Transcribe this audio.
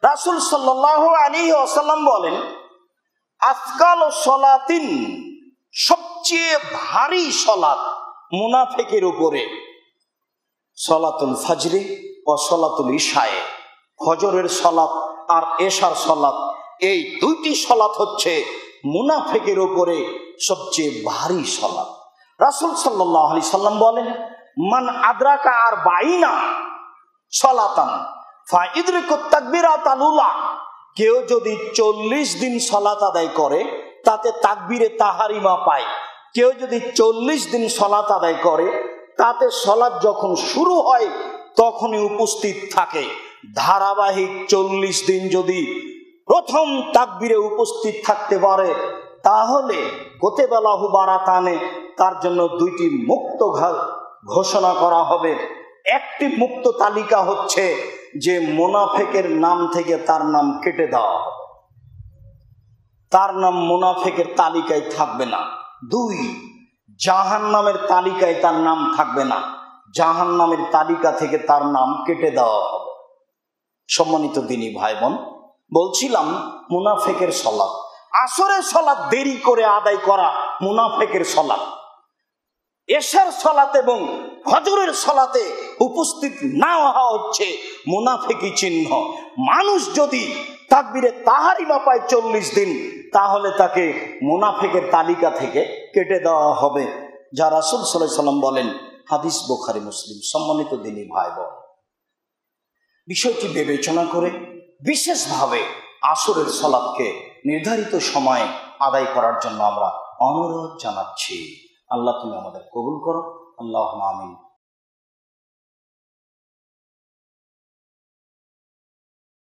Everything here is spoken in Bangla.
রাসূল সাল্লাল্লাহু আলাইহি ওয়াসাল্লাম বলেন, আজকাল সলাতিন, সবচেয়ে ভারী সলাত মুনাফিকের উপরে সলাতুল ফজরে ও সলাতুল ইশায়ে। ফজরের সলাত আর এশার সলাত, এই দুইটি সলাত হচ্ছে মুনাফিকের উপরে সবচেয়ে ভারী সলাত। রাসূল সাল্লাল্লাহু আলাইহি সাল্লাম বলেন, মান আদরাকা আর বাইনা সলাতান ফাইদরিকুত তাকবীরাতাল উলা, কেউ যদি 40 দিন সলাত আদায় করে তাতে তাকবীরে তাহারিমা পায়। কেউ যদি 40 দিন সলাত আদায় করে তাতে সলাত যখন শুরু হয় তখনই উপস্থিত থাকে। ধারাবাহিক 40 দিন যদি প্রথম তাকবীরে উপস্থিত থাকতে পারে তাহলে কোতেবালাহু বারাতানে, তার জন্য 2টি মুক্ত ঘোষণা করা হবে। একটি মুক্ত তালিকা হচ্ছে যে মুনাফিকের নাম থেকে তার নাম কেটে দেওয়া হবে, তার নাম মুনাফিকের তালিকায় থাকবে না। 2, জাহান্নামের তালিকায় তার নাম থাকবে না, জাহান্নামের তালিকা থেকে তার নাম কেটে দেওয়া হবে। সম্মানিত দিনী ভাই বোন, বলছিলাম মুনাফিকের সালাত, আসরের সালাত দেরি করে আদায় করা মুনাফিকের সালাত। এশার সালাত এবং ফজরের সালাতে উপস্থিত না হওয়া হচ্ছে মুনাফিকি চিহ্ন। মানুষ যদি তাকবীরে তাহারিমা পায় 40 দিন তাহলে তাকে মুনাফিকের তালিকা থেকে কেটে দেওয়া হবে, যা রাসূল সাল্লাল্লাহু আলাইহি ওয়াসাল্লাম বলেন। হাদিস বুখারী মুসলিম। সম্মানিত দিনী ভাই বোন, বিষয়টি বিবেচনা করে বিশেষভাবে আসরের সালাতকে নির্ধারিত সময়ে আদায় করার জন্য আমরা অনুরোধ জানাচ্ছি। আল্লাহ তুমি আমাদের কবুল করো। আল্লাহুম্মা আমিন।